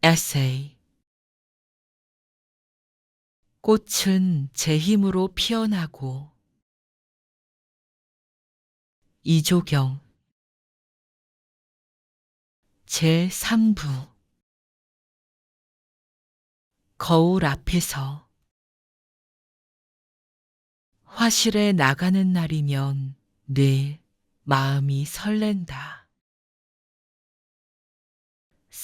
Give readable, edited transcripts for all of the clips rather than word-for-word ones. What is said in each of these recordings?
에세이. 꽃은 제 힘으로 피어나고. 이조경. 제3부. 거울 앞에서. 화실에 나가는 날이면 내 마음이 설렌다.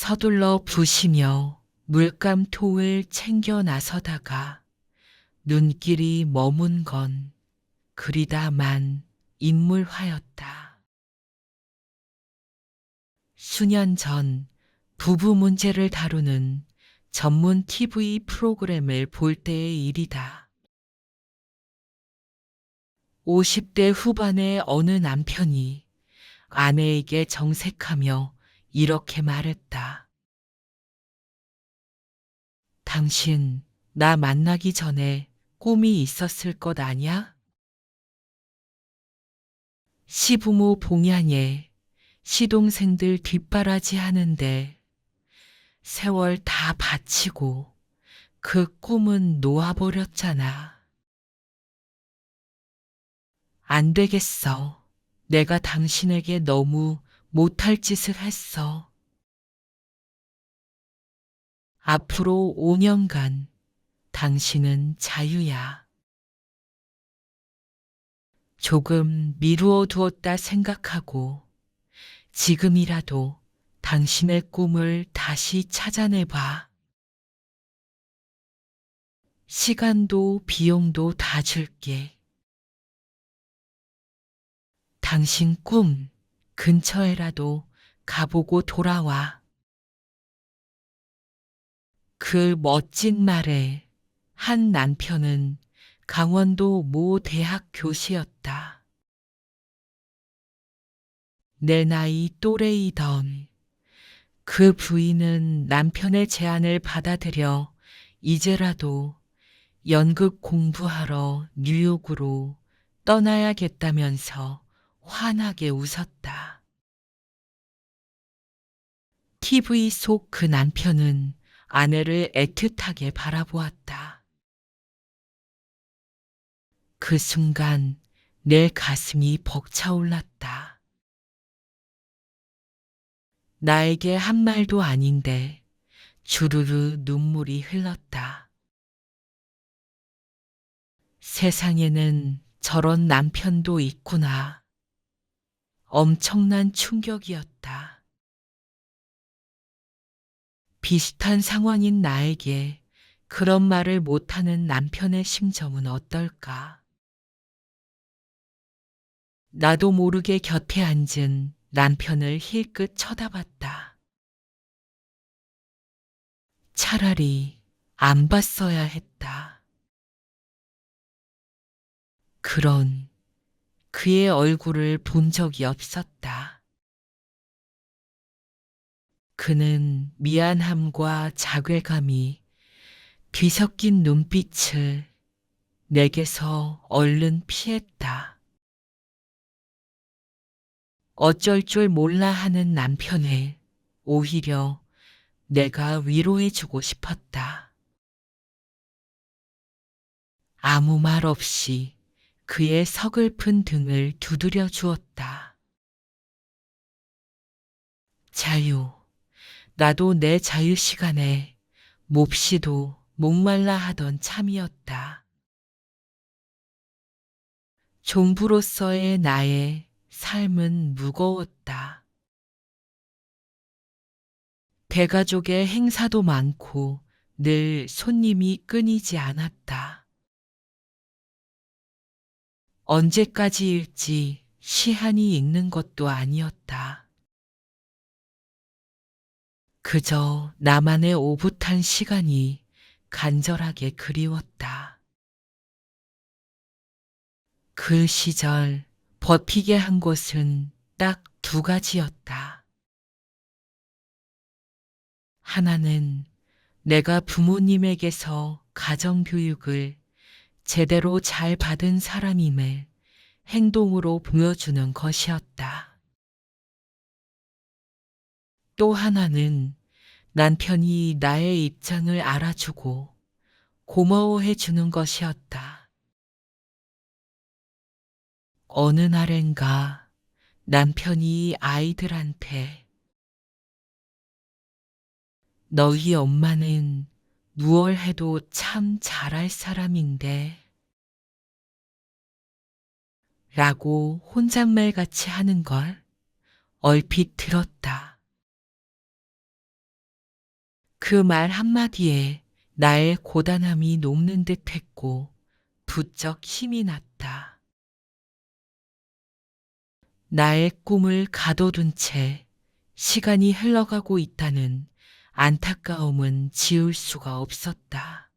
서둘러 부시며 물감통을 챙겨 나서다가 눈길이 머문 건 그리다만 인물화였다. 수년 전 부부 문제를 다루는 전문 TV 프로그램을 볼 때의 일이다. 50대 후반의 어느 남편이 아내에게 정색하며 이렇게 말했다. 당신 나 만나기 전에 꿈이 있었을 것 아냐? 시부모 봉양에 시동생들 뒷바라지 하는데 세월 다 바치고 그 꿈은 놓아버렸잖아. 안 되겠어. 내가 당신에게 너무 못할 짓을 했어. 앞으로 5년간 당신은 자유야. 조금 미루어 두었다 생각하고 지금이라도 당신의 꿈을 다시 찾아내봐. 시간도 비용도 다 줄게. 당신 꿈 근처에라도 가보고 돌아와. 그 멋진 말에 한 남편은 강원도 모 대학 교시였다. 내 나이 또래이던 그 부인은 남편의 제안을 받아들여 이제라도 연극 공부하러 뉴욕으로 떠나야겠다면서 환하게 웃었다. TV 속 그 남편은 아내를 애틋하게 바라보았다. 그 순간 내 가슴이 벅차올랐다. 나에게 한 말도 아닌데 주르르 눈물이 흘렀다. 세상에는 저런 남편도 있구나. 엄청난 충격이었다. 비슷한 상황인 나에게 그런 말을 못하는 남편의 심정은 어떨까? 나도 모르게 곁에 앉은 남편을 힐끗 쳐다봤다. 차라리 안 봤어야 했다. 그런 그의 얼굴을 본 적이 없었다. 그는 미안함과 자괴감이 뒤섞인 눈빛을 내게서 얼른 피했다. 어쩔 줄 몰라 하는 남편을 오히려 내가 위로해주고 싶었다. 아무 말 없이 그의 서글픈 등을 두드려 주었다. 자유. 나도 내 자유 시간에 몹시도 목말라 하던 참이었다. 종부로서의 나의 삶은 무거웠다. 대가족의 행사도 많고 늘 손님이 끊이지 않았다. 언제까지일지 시한이 있는 것도 아니었다. 그저 나만의 오붓한 시간이 간절하게 그리웠다. 그 시절 버티게 한 것은 딱 두 가지였다. 하나는 내가 부모님에게서 가정교육을 제대로 잘 받은 사람임을 행동으로 보여주는 것이었다. 또 하나는 남편이 나의 입장을 알아주고 고마워해 주는 것이었다. 어느 날엔가 남편이 아이들한테 너희 엄마는 무얼 해도 참 잘할 사람인데 라고 혼잣말 같이 하는 걸 얼핏 들었다. 그 말 한마디에 나의 고단함이 녹는 듯 했고 부쩍 힘이 났다. 나의 꿈을 가둬둔 채 시간이 흘러가고 있다는 안타까움은 지울 수가 없었다.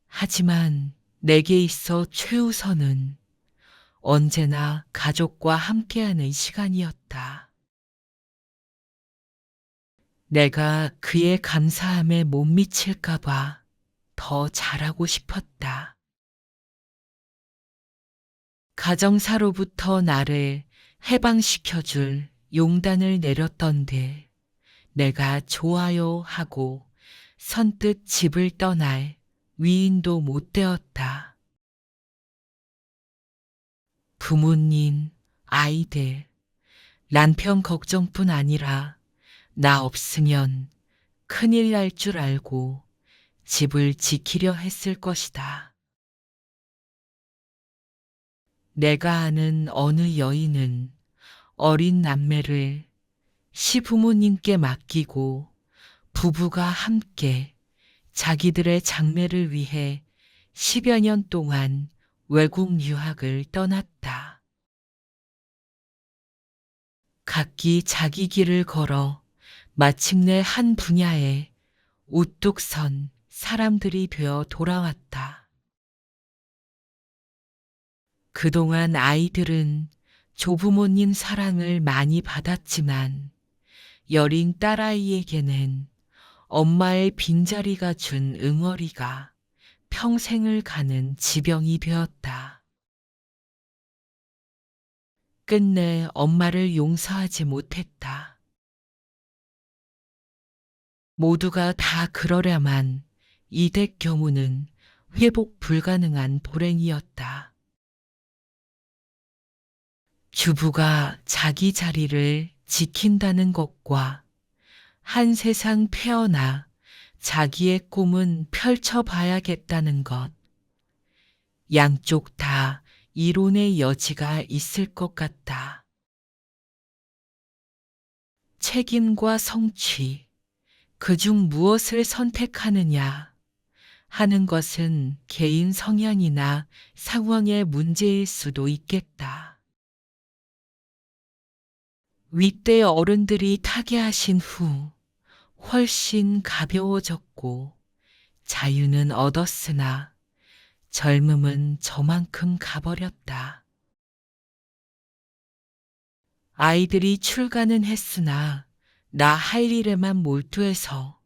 하지만 내게 있어 최우선은 언제나 가족과 함께하는 시간이었다. 내가 그의 감사함에 못 미칠까봐 더 잘하고 싶었다. 가정사로부터 나를 해방시켜줄 용단을 내렸던데 내가 좋아요 하고 선뜻 집을 떠날 위인도 못 되었다. 부모님, 아이들, 남편 걱정뿐 아니라 나 없으면 큰일 날 줄 알고 집을 지키려 했을 것이다. 내가 아는 어느 여인은 어린 남매를 시부모님께 맡기고 부부가 함께 자기들의 장래를 위해 10여 년 동안 외국 유학을 떠났다. 각기 자기 길을 걸어 마침내 한 분야에 우뚝 선 사람들이 되어 돌아왔다. 그동안 아이들은 조부모님 사랑을 많이 받았지만 여린 딸아이에게는 엄마의 빈자리가 준 응어리가 평생을 가는 지병이 되었다. 끝내 엄마를 용서하지 못했다. 모두가 다 그러려만 이댁 경우는 회복 불가능한 불행이었다. 주부가 자기 자리를 지킨다는 것과 한 세상 태어나 자기의 꿈은 펼쳐봐야겠다는 것, 양쪽 다 이론의 여지가 있을 것 같다. 책임과 성취, 그중 무엇을 선택하느냐 하는 것은 개인 성향이나 상황의 문제일 수도 있겠다. 윗대 어른들이 타계하신 후 훨씬 가벼워졌고 자유는 얻었으나 젊음은 저만큼 가버렸다. 아이들이 출가는 했으나 나 할 일에만 몰두해서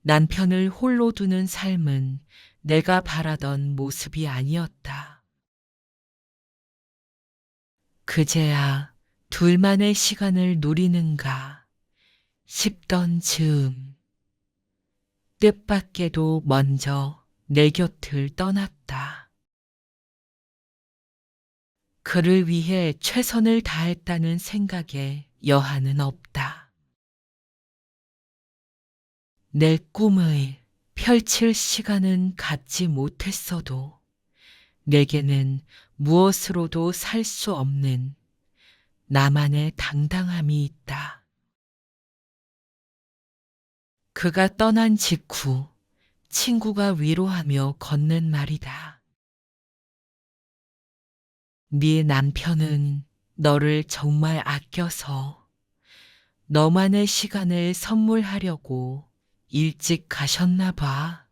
남편을 홀로 두는 삶은 내가 바라던 모습이 아니었다. 그제야 둘만의 시간을 누리는가 싶던 즈음 뜻밖에도 먼저 내 곁을 떠났다. 그를 위해 최선을 다했다는 생각에 여한은 없다. 내 꿈을 펼칠 시간은 갖지 못했어도 내게는 무엇으로도 살 수 없는 나만의 당당함이 있다. 그가 떠난 직후 친구가 위로하며 건넨 말이다. 네 남편은 너를 정말 아껴서 너만의 시간을 선물하려고 일찍 가셨나 봐.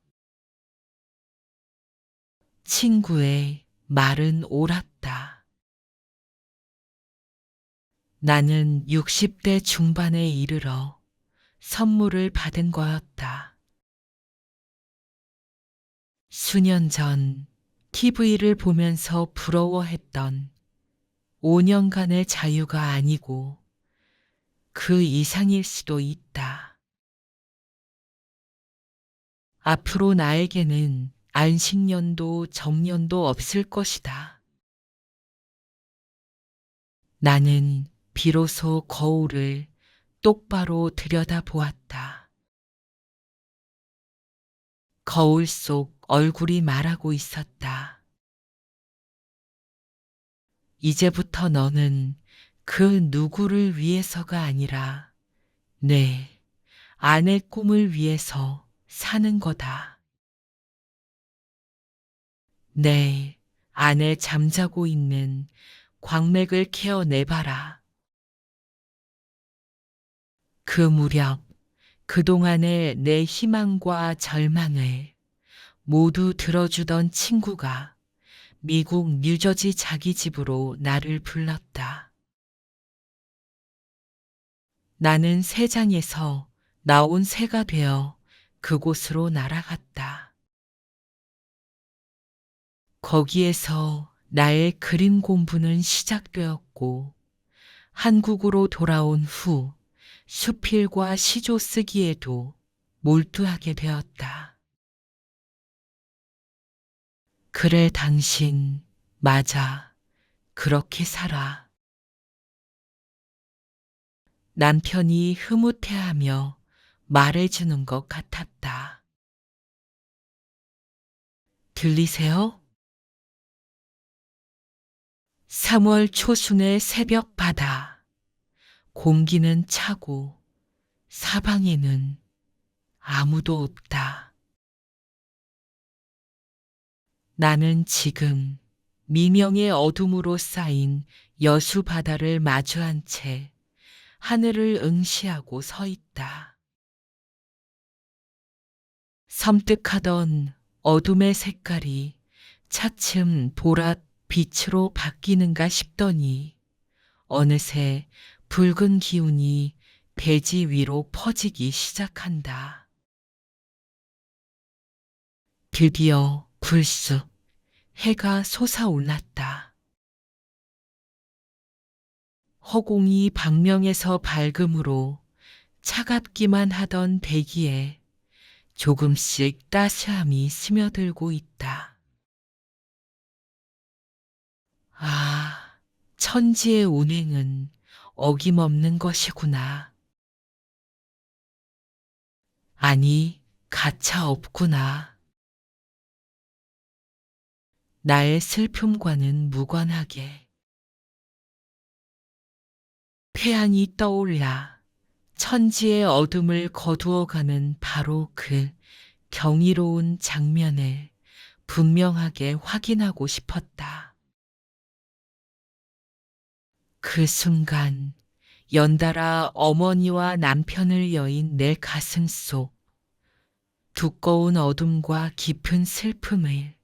친구의 말은 옳았다. 나는 60대 중반에 이르러 선물을 받은 거였다. 수년 전 TV를 보면서 부러워했던 5년간의 자유가 아니고 그 이상일 수도 있다. 앞으로 나에게는 안식년도 정년도 없을 것이다. 나는 비로소 거울을 똑바로 들여다보았다. 거울 속 얼굴이 말하고 있었다. 이제부터 너는 그 누구를 위해서가 아니라 내 아내 꿈을 위해서 사는 거다. 내 안에 잠자고 있는 광맥을 케어내봐라. 그 무렵 그동안의 내 희망과 절망을 모두 들어주던 친구가 미국 뉴저지 자기 집으로 나를 불렀다. 나는 새장에서 나온 새가 되어 그곳으로 날아갔다. 거기에서 나의 그림 공부는 시작되었고, 한국으로 돌아온 후 수필과 시조 쓰기에도 몰두하게 되었다. 그래, 당신, 맞아. 그렇게 살아. 남편이 흐뭇해하며 말해주는 것 같았다. 들리세요? 3월 초순의 새벽 바다. 공기는 차고 사방에는 아무도 없다. 나는 지금 미명의 어둠으로 쌓인 여수 바다를 마주한 채 하늘을 응시하고 서 있다. 섬뜩하던 어둠의 색깔이 차츰 보랏 빛으로 바뀌는가 싶더니 어느새 붉은 기운이 대지 위로 퍼지기 시작한다. 드디어 불쑥 해가 솟아올랐다. 허공이 방명에서 밝음으로 차갑기만 하던 대기에 조금씩 따스함이 스며들고 있다. 아, 천지의 운행은 어김없는 것이구나. 아니, 가차 없구나. 나의 슬픔과는 무관하게. 태양이 떠올라 천지의 어둠을 거두어가는 바로 그 경이로운 장면을 분명하게 확인하고 싶었다. 그 순간 연달아 어머니와 남편을 여인 내 가슴 속 두꺼운 어둠과 깊은 슬픔을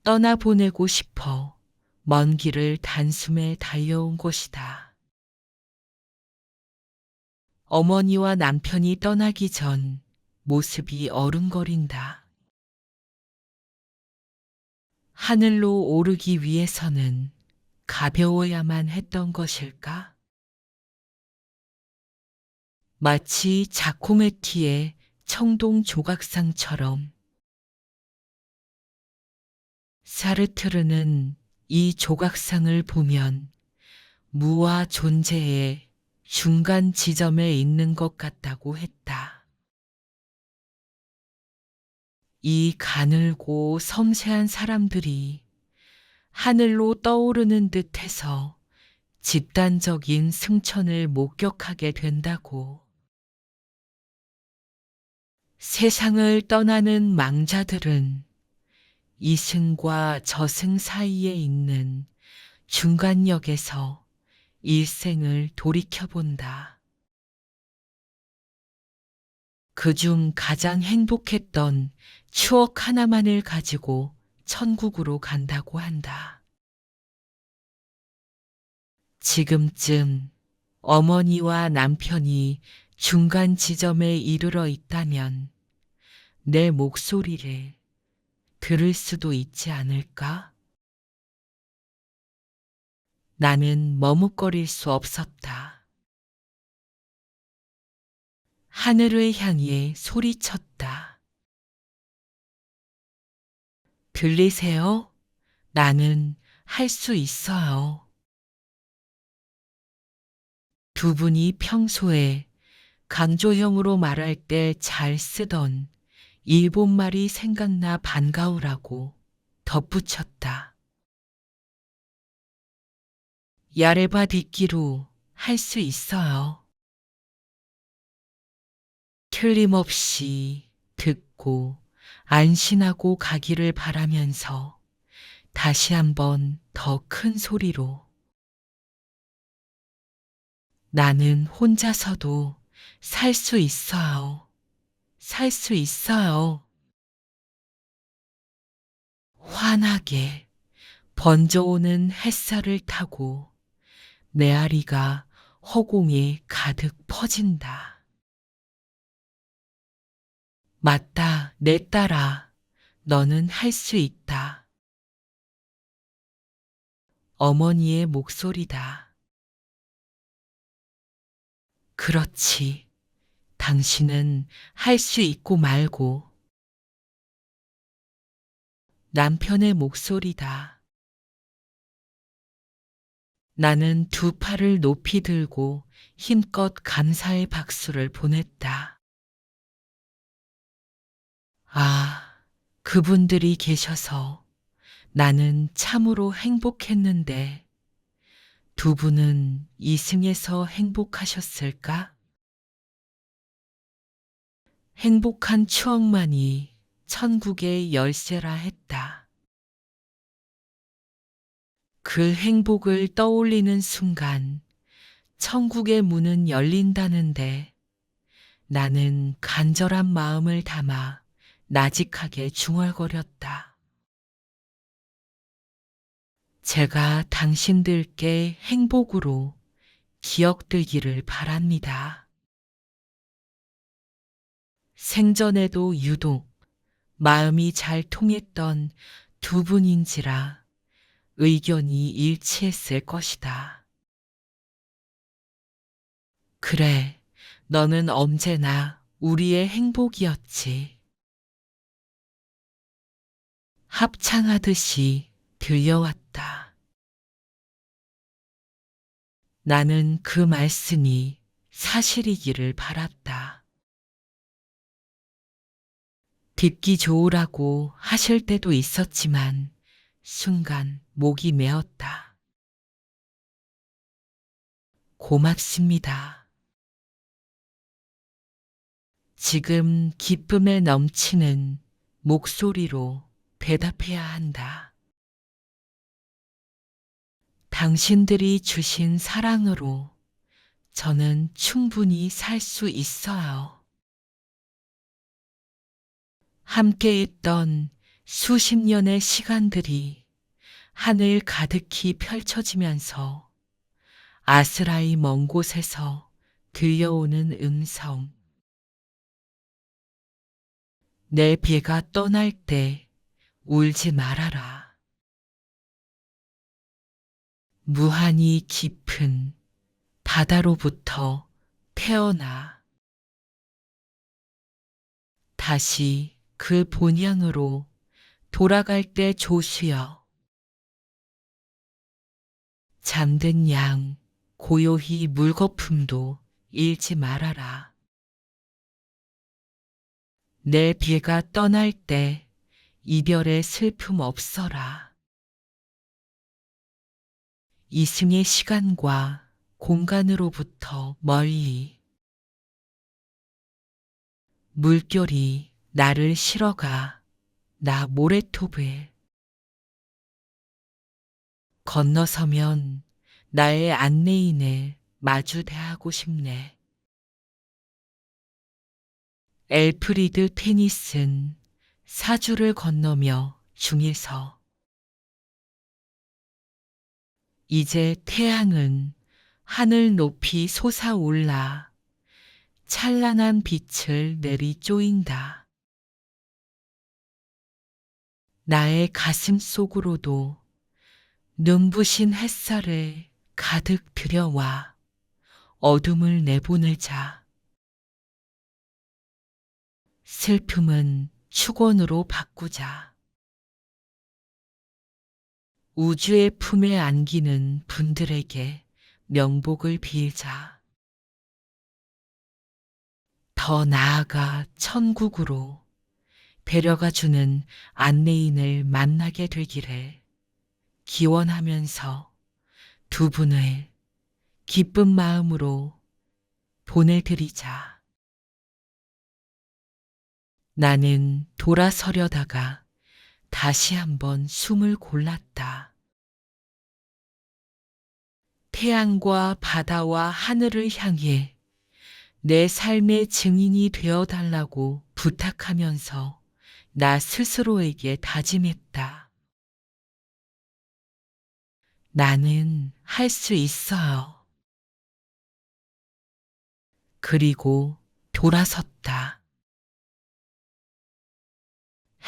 떠나보내고 싶어 먼 길을 단숨에 달려온 것이다. 어머니와 남편이 떠나기 전 모습이 어른거린다. 하늘로 오르기 위해서는 가벼워야만 했던 것일까? 마치 자코메티의 청동 조각상처럼 사르트르는 이 조각상을 보면 무와 존재의 중간 지점에 있는 것 같다고 했다. 이 가늘고 섬세한 사람들이 하늘로 떠오르는 듯해서 집단적인 승천을 목격하게 된다고. 세상을 떠나는 망자들은 이승과 저승 사이에 있는 중간역에서 일생을 돌이켜본다. 그중 가장 행복했던 추억 하나만을 가지고 천국으로 간다고 한다. 지금쯤 어머니와 남편이 중간 지점에 이르러 있다면 내 목소리를 들을 수도 있지 않을까? 나는 머뭇거릴 수 없었다. 하늘을 향해 소리쳤다. 들리세요? 나는 할 수 있어요. 두 분이 평소에 강조형으로 말할 때 잘 쓰던 일본말이 생각나 반가우라고 덧붙였다. 야레바 딛기로 할 수 있어요. 틀림없이 듣고 안심하고 가기를 바라면서 다시 한번 더 큰 소리로 나는 혼자서도 살 수 있어요. 살 수 있어요. 환하게 번져오는 햇살을 타고 메아리가 허공에 가득 퍼진다. 맞다, 내 딸아. 너는 할 수 있다. 어머니의 목소리다. 그렇지. 당신은 할 수 있고 말고. 남편의 목소리다. 나는 두 팔을 높이 들고 힘껏 감사의 박수를 보냈다. 아, 그분들이 계셔서 나는 참으로 행복했는데 두 분은 이승에서 행복하셨을까? 행복한 추억만이 천국의 열쇠라 했다. 그 행복을 떠올리는 순간 천국의 문은 열린다는데 나는 간절한 마음을 담아 나직하게 중얼거렸다. 제가 당신들께 행복으로 기억되기를 바랍니다. 생전에도 유독 마음이 잘 통했던 두 분인지라 의견이 일치했을 것이다. 그래, 너는 언제나 우리의 행복이었지. 합창하듯이 들려왔다. 나는 그 말씀이 사실이기를 바랐다. 듣기 좋으라고 하실 때도 있었지만 순간 목이 메었다. 고맙습니다. 지금 기쁨에 넘치는 목소리로 대답해야 한다. 당신들이 주신 사랑으로 저는 충분히 살 수 있어요. 함께 있던 수십 년의 시간들이 하늘 가득히 펼쳐지면서 아스라이 먼 곳에서 들려오는 음성. 내 배가 떠날 때 울지 말아라. 무한히 깊은 바다로부터 태어나 다시 그 본향으로 돌아갈 때 조수여. 잠든 양 고요히 물거품도 잃지 말아라. 내 배가 떠날 때 이별의 슬픔 없어라. 이승의 시간과 공간으로부터 멀리 물결이 나를 실어가 나 모래톱에 건너서면 나의 안내인을 마주 대하고 싶네. 엘프리드 테니슨 사주를 건너며 중에서 이제 태양은 하늘 높이 솟아올라 찬란한 빛을 내리 쪼인다. 나의 가슴 속으로도 눈부신 햇살을 가득 들여와 어둠을 내보내자. 슬픔은 축원으로 바꾸자. 우주의 품에 안기는 분들에게 명복을 빌자. 더 나아가 천국으로 배려가 주는 안내인을 만나게 되기를 기원하면서 두 분을 기쁜 마음으로 보내드리자. 나는 돌아서려다가 다시 한번 숨을 골랐다. 태양과 바다와 하늘을 향해 내 삶의 증인이 되어 달라고 부탁하면서 나 스스로에게 다짐했다. 나는 할 수 있어요. 그리고 돌아섰다.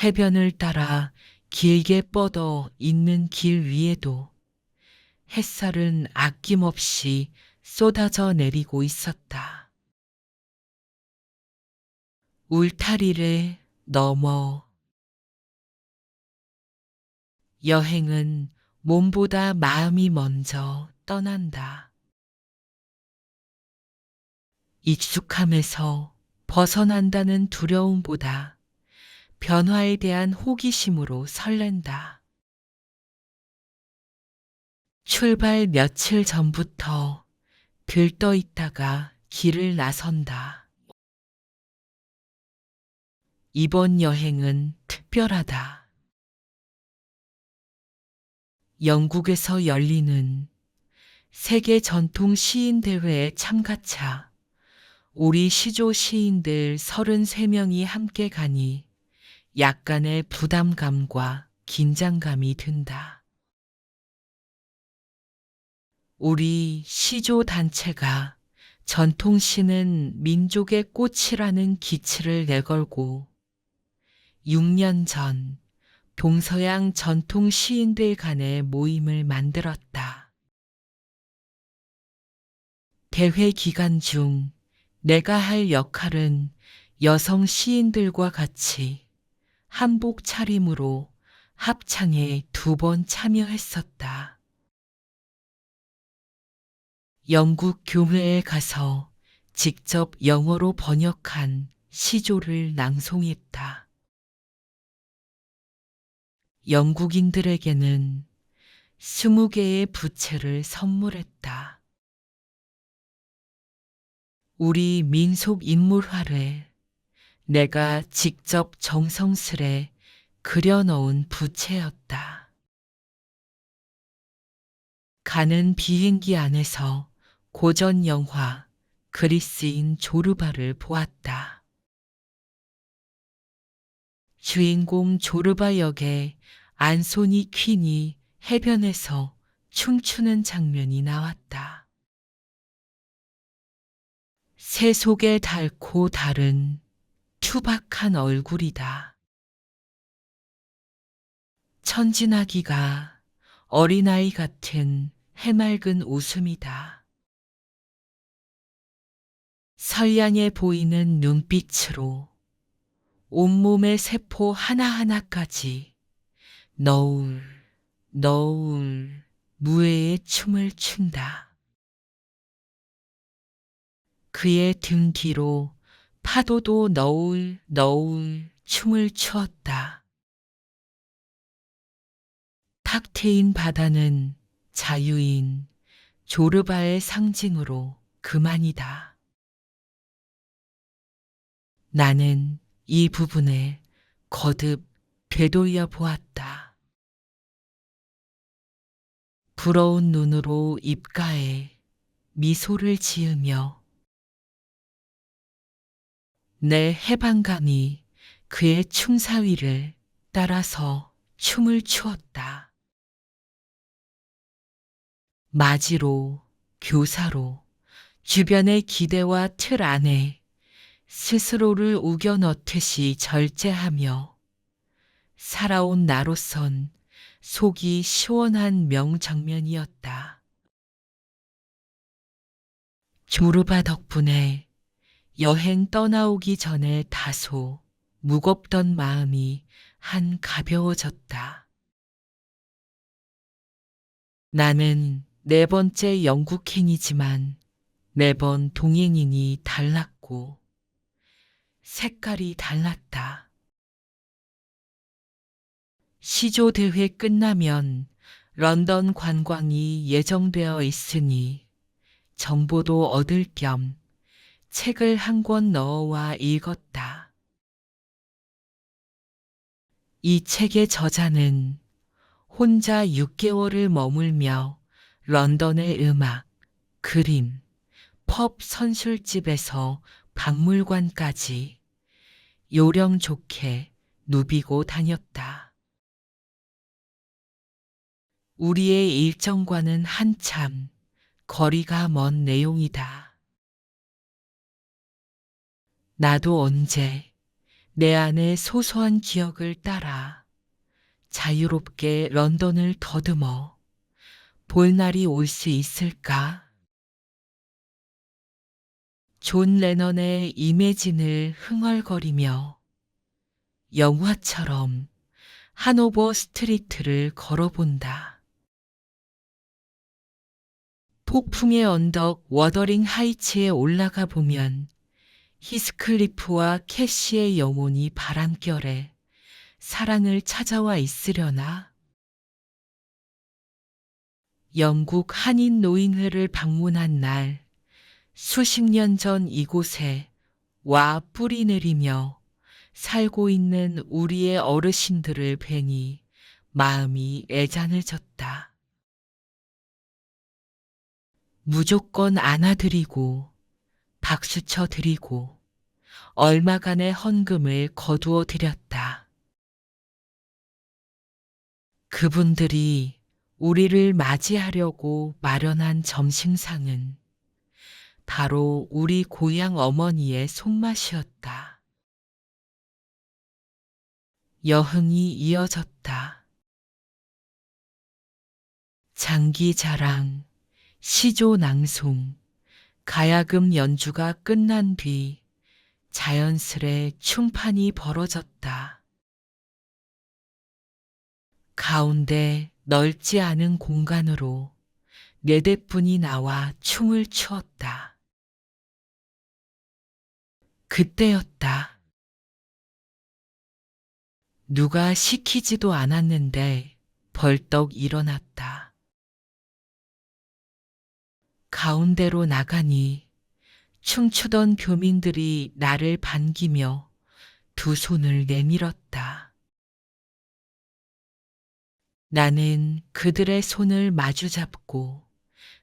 해변을 따라 길게 뻗어 있는 길 위에도 햇살은 아낌없이 쏟아져 내리고 있었다. 울타리를 넘어 여행은 몸보다 마음이 먼저 떠난다. 익숙함에서 벗어난다는 두려움보다 변화에 대한 호기심으로 설렌다. 출발 며칠 전부터 들떠 있다가 길을 나선다. 이번 여행은 특별하다. 영국에서 열리는 세계 전통 시인 대회에 참가차 우리 시조 시인들 33명이 함께 가니 약간의 부담감과 긴장감이 든다. 우리 시조 단체가 전통시는 민족의 꽃이라는 기치를 내걸고 6년 전 동서양 전통 시인들 간의 모임을 만들었다. 대회 기간 중 내가 할 역할은 여성 시인들과 같이 한복 차림으로 합창에 2번 참여했었다. 영국 교회에 가서 직접 영어로 번역한 시조를 낭송했다. 영국인들에게는 20개의 부채를 선물했다. 우리 민속 인물화를 내가 직접 정성스레 그려놓은 부채였다. 가는 비행기 안에서 고전 영화 그리스인 조르바를 보았다. 주인공 조르바 역의 안소니 퀸이 해변에서 춤추는 장면이 나왔다. 새 속에 닳고 다른 투박한 얼굴이다. 천진아기가 어린아이 같은 해맑은 웃음이다. 선량해 보이는 눈빛으로 온몸의 세포 하나하나까지 너울, 너울, 무예의 춤을 춘다. 그의 등 뒤로 파도도 너울, 너울 춤을 추었다. 탁 트인 바다는 자유인 조르바의 상징으로 그만이다. 나는 이 부분을 거듭 되돌려 보았다. 부러운 눈으로 입가에 미소를 지으며 내 해방감이 그의 춤사위를 따라서 춤을 추었다. 맞이로, 교사로 주변의 기대와 틀 안에 스스로를 우겨 넣듯이 절제하며 살아온 나로선 속이 시원한 명장면이었다. 조르바 덕분에 여행 떠나오기 전에 다소 무겁던 마음이 한 가벼워졌다. 나는 네 번째 영국행이지만 매번 동행인이 달랐고 색깔이 달랐다. 시조대회 끝나면 런던 관광이 예정되어 있으니 정보도 얻을 겸 책을 한 권 넣어와 읽었다. 이 책의 저자는 혼자 6개월을 머물며 런던의 음악, 그림, 펍 선술집에서 박물관까지 요령 좋게 누비고 다녔다. 우리의 일정과는 한참 거리가 먼 내용이다. 나도 언제 내 안의 소소한 기억을 따라 자유롭게 런던을 더듬어 볼 날이 올 수 있을까? 존 레넌의 이매진을 흥얼거리며 영화처럼 하노버 스트리트를 걸어본다. 폭풍의 언덕 워더링 하이츠에 올라가 보면 히스클리프와 캐시의 영혼이 바람결에 사랑을 찾아와 있으려나? 영국 한인 노인회를 방문한 날 수십 년 전 이곳에 와 뿌리 내리며 살고 있는 우리의 어르신들을 뵈니 마음이 애잔해졌다. 무조건 안아드리고 박수쳐 드리고 얼마간의 헌금을 거두어 드렸다. 그분들이 우리를 맞이하려고 마련한 점심상은 바로 우리 고향 어머니의 손맛이었다. 여흥이 이어졌다. 장기 자랑, 시조 낭송, 가야금 연주가 끝난 뒤 자연스레 춤판이 벌어졌다. 가운데 넓지 않은 공간으로 네 대뿐이 나와 춤을 추었다. 그때였다. 누가 시키지도 않았는데 벌떡 일어났다. 가운데로 나가니 춤추던 교민들이 나를 반기며 두 손을 내밀었다. 나는 그들의 손을 마주잡고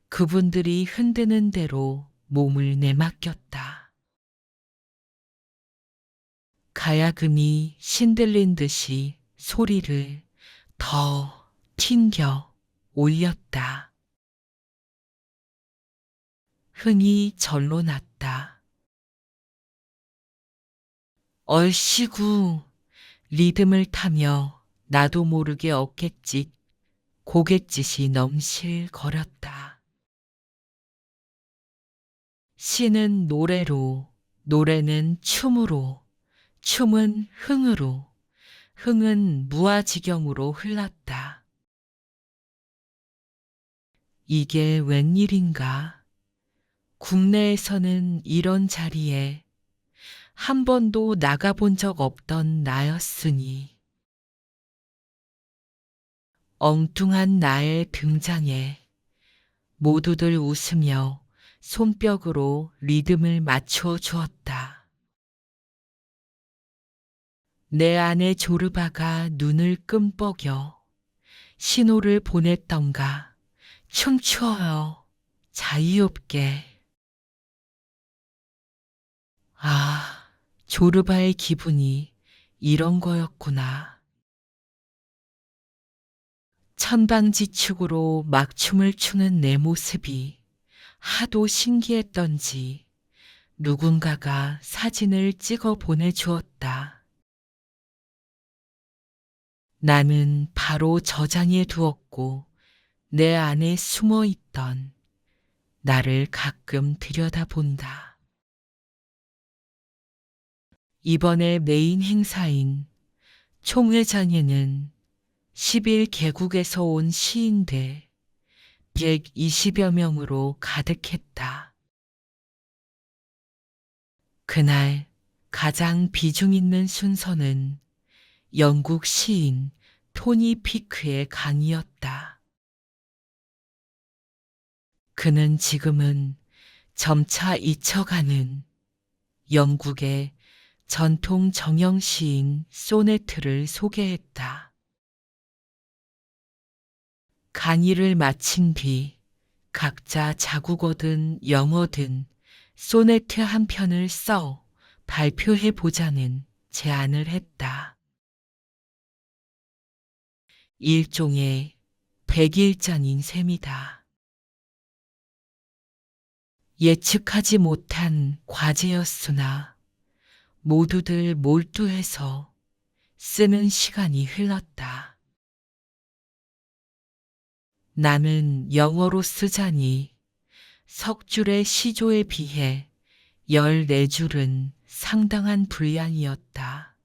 그분들이 흔드는 대로 몸을 내맡겼다. 가야금이 신들린 듯이 소리를 더 튕겨 올렸다. 흥이 절로 났다. 얼씨구 리듬을 타며 나도 모르게 어깨짓, 고갯짓이 넘실거렸다. 시는 노래로, 노래는 춤으로, 춤은 흥으로, 흥은 무아지경으로 흘렀다. 이게 웬일인가? 국내에서는 이런 자리에 한 번도 나가본 적 없던 나였으니 엉뚱한 나의 등장에 모두들 웃으며 손뼉으로 리듬을 맞춰 주었다. 내 안의 조르바가 눈을 끔뻑여 신호를 보냈던가 춤추어요 자유롭게. 아, 조르바의 기분이 이런 거였구나. 천방지축으로 막춤을 추는 내 모습이 하도 신기했던지 누군가가 사진을 찍어 보내주었다. 나는 바로 저장해 두었고 내 안에 숨어 있던 나를 가끔 들여다본다. 이번에 메인 행사인 총회장에는 11개국에서 온 시인들 120여 명으로 가득했다. 그날 가장 비중 있는 순서는 영국 시인 토니 피크의 강의였다. 그는 지금은 점차 잊혀가는 영국의 전통 정형 시인 소네트를 소개했다. 강의를 마친 뒤 각자 자국어든 영어든 소네트 한 편을 써 발표해 보자는 제안을 했다. 일종의 백일전인 셈이다. 예측하지 못한 과제였으나 모두들 몰두해서 쓰는 시간이 흘렀다. 나는 영어로 쓰자니 석 줄의 시조에 비해 14줄은 상당한 분량이었다.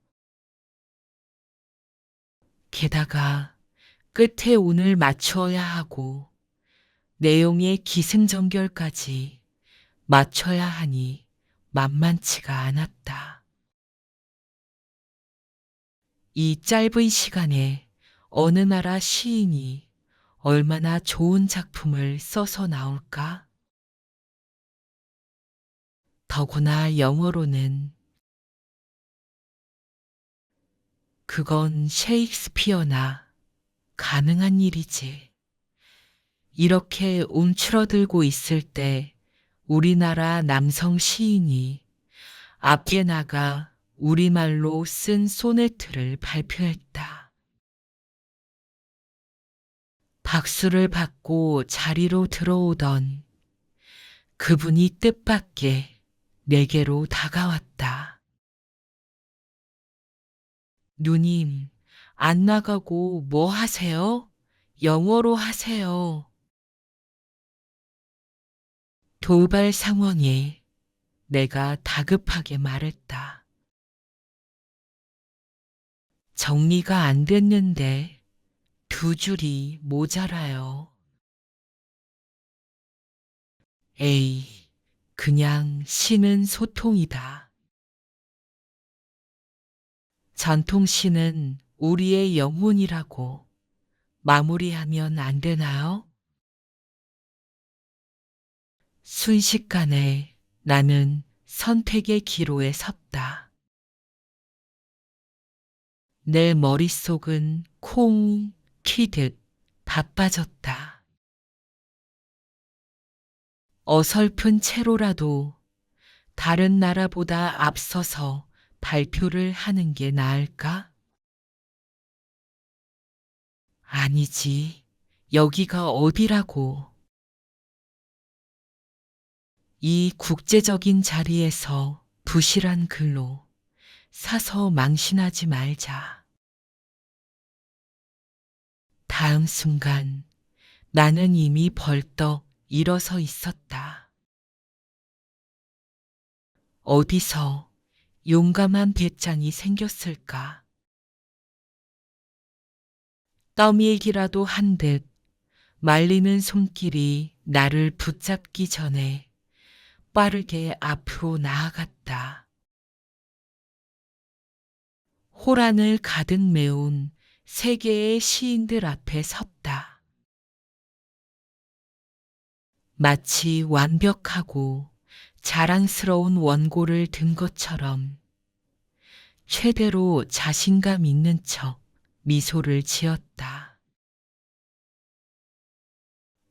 게다가 끝에 운을 맞추어야 하고 내용의 기승전결까지 맞춰야 하니 만만치가 않았다. 이 짧은 시간에 어느 나라 시인이 얼마나 좋은 작품을 써서 나올까? 더구나 영어로는 그건 셰익스피어나 가능한 일이지. 이렇게 움츠러들고 있을 때 우리나라 남성 시인이 앞에 나가 우리말로 쓴 소네트를 발표했다. 박수를 받고 자리로 들어오던 그분이 뜻밖의 내게로 다가왔다. 누님, 안 나가고 뭐 하세요? 영어로 하세요. 돌발 상황에 내가 다급하게 말했다. 정리가 안 됐는데 2줄이 모자라요. 에이, 그냥 시는 소통이다. 전통시는 우리의 영혼이라고 마무리하면 안 되나요? 순식간에 나는 선택의 기로에 섰다. 내 머릿속은 콩 튀듯 바빠졌다. 어설픈 채로라도 다른 나라보다 앞서서 발표를 하는 게 나을까? 아니지. 여기가 어디라고. 이 국제적인 자리에서 부실한 글로 사서 망신하지 말자. 다음 순간 나는 이미 벌떡 일어서 있었다. 어디서 용감한 배짱이 생겼을까? 떠밀기라도 한 듯 말리는 손길이 나를 붙잡기 전에 빠르게 앞으로 나아갔다. 호란을 가득 메운 세 개의 시인들 앞에 섰다. 마치 완벽하고 자랑스러운 원고를 든 것처럼 최대로 자신감 있는 척 미소를 지었다.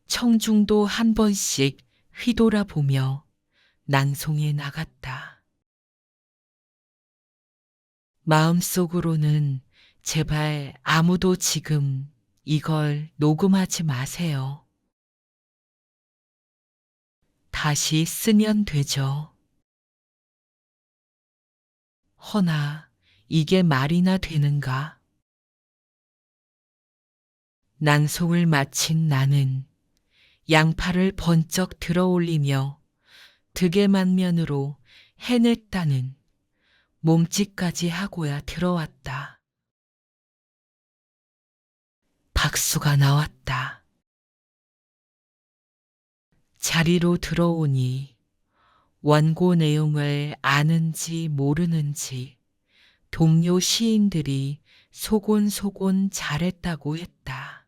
청중도 한 번씩 휘돌아보며 낭송해 나갔다. 마음속으로는 제발 아무도 지금 이걸 녹음하지 마세요. 다시 쓰면 되죠. 허나 이게 말이나 되는가? 낭송을 마친 나는 양팔을 번쩍 들어 올리며 득의 만면으로 해냈다는 몸짓까지 하고야 들어왔다. 박수가 나왔다. 자리로 들어오니 원고 내용을 아는지 모르는지 동료 시인들이 소곤소곤 잘했다고 했다.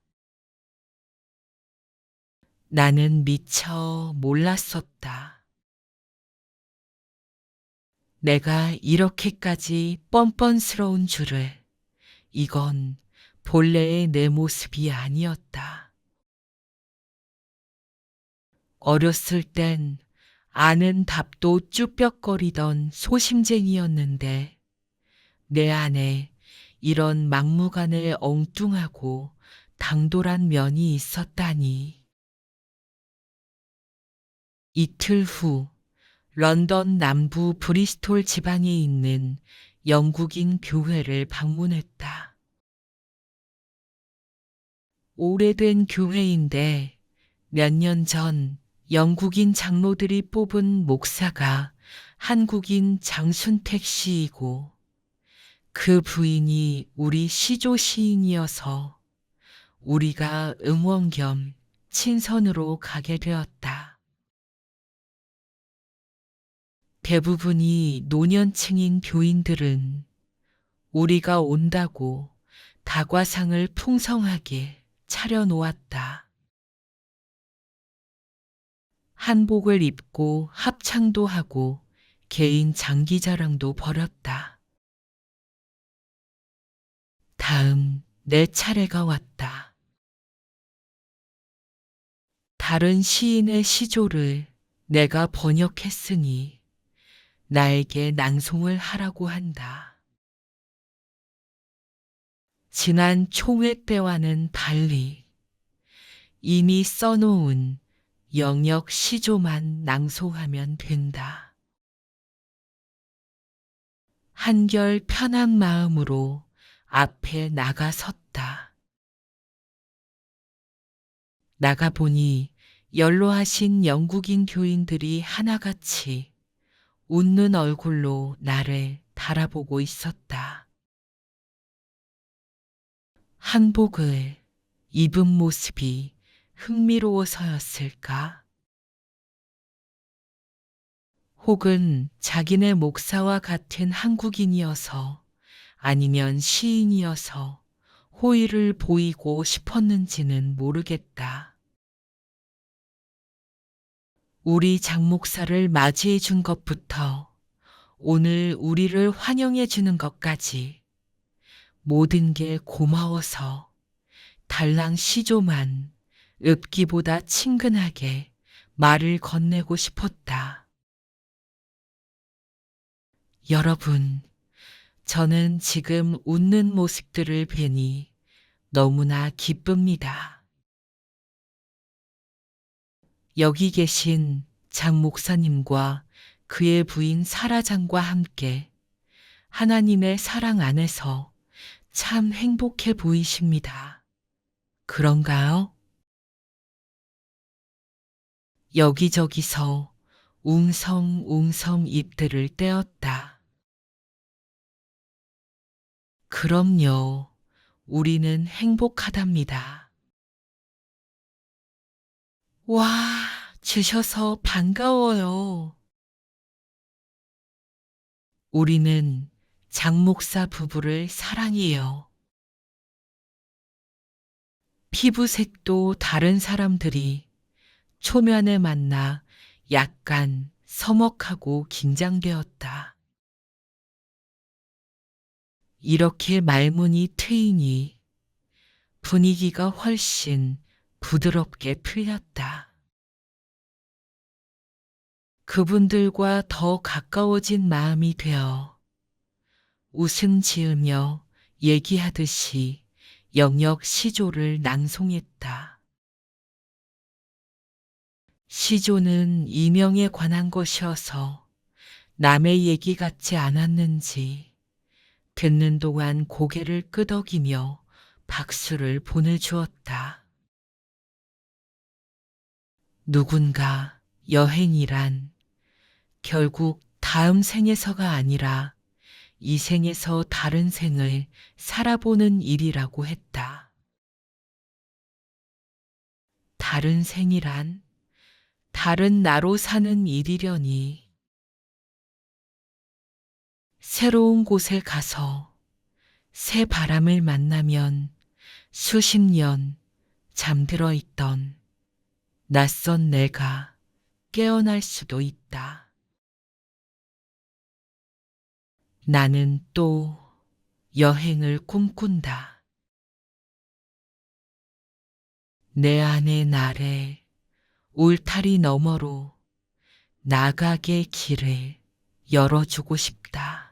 나는 미처 몰랐었다. 내가 이렇게까지 뻔뻔스러운 줄을. 이건 본래의 내 모습이 아니었다. 어렸을 땐 아는 답도 쭈뼛거리던 소심쟁이였는데 내 안에 이런 막무가내 엉뚱하고 당돌한 면이 있었다니. 이틀 후 런던 남부 브리스톨 지방에 있는 영국인 교회를 방문했다. 오래된 교회인데 몇 년 전 영국인 장로들이 뽑은 목사가 한국인 장순택 씨이고 그 부인이 우리 시조 시인이어서 우리가 응원 겸 친선으로 가게 되었다. 대부분이 노년층인 교인들은 우리가 온다고 다과상을 풍성하게 차려놓았다. 한복을 입고 합창도 하고 개인 장기자랑도 벌였다. 다음 내 차례가 왔다. 다른 시인의 시조를 내가 번역했으니 나에게 낭송을 하라고 한다. 지난 총회 때와는 달리 이미 써놓은 영역 시조만 낭송하면 된다. 한결 편한 마음으로 앞에 나가섰다. 나가보니 연로하신 영국인 교인들이 하나같이 웃는 얼굴로 나를 바라보고 있었다. 한복을 입은 모습이 흥미로워서였을까? 혹은 자기네 목사와 같은 한국인이어서 아니면 시인이어서 호의를 보이고 싶었는지는 모르겠다. 우리 장 목사를 맞이해 준 것부터 오늘 우리를 환영해 주는 것까지 모든 게 고마워서 달랑 시조만 읍기보다 친근하게 말을 건네고 싶었다. 여러분, 저는 지금 웃는 모습들을 뵈니 너무나 기쁩니다. 여기 계신 장 목사님과 그의 부인 사라장과 함께 하나님의 사랑 안에서 참 행복해 보이십니다. 그런가요? 여기저기서 웅성웅성 입들을 떼었다. 그럼요. 우리는 행복하답니다. 와, 주셔서 반가워요. 우리는 장목사 부부를 사랑해요. 피부색도 다른 사람들이 초면에 만나 약간 서먹하고 긴장되었다. 이렇게 말문이 트이니 분위기가 훨씬 부드럽게 풀렸다. 그분들과 더 가까워진 마음이 되어 웃음 지으며 얘기하듯이 영역 시조를 낭송했다. 시조는 이명에 관한 것이어서 남의 얘기 같지 않았는지 듣는 동안 고개를 끄덕이며 박수를 보내주었다. 누군가 여행이란 결국 다음 생에서가 아니라 이 생에서 다른 생을 살아보는 일이라고 했다. 다른 생이란 다른 나로 사는 일이려니. 새로운 곳에 가서 새 바람을 만나면 수십 년 잠들어 있던 낯선 내가 깨어날 수도 있다. 나는 또 여행을 꿈꾼다. 내 안의 나를 울타리 너머로 나가게 길을 열어주고 싶다.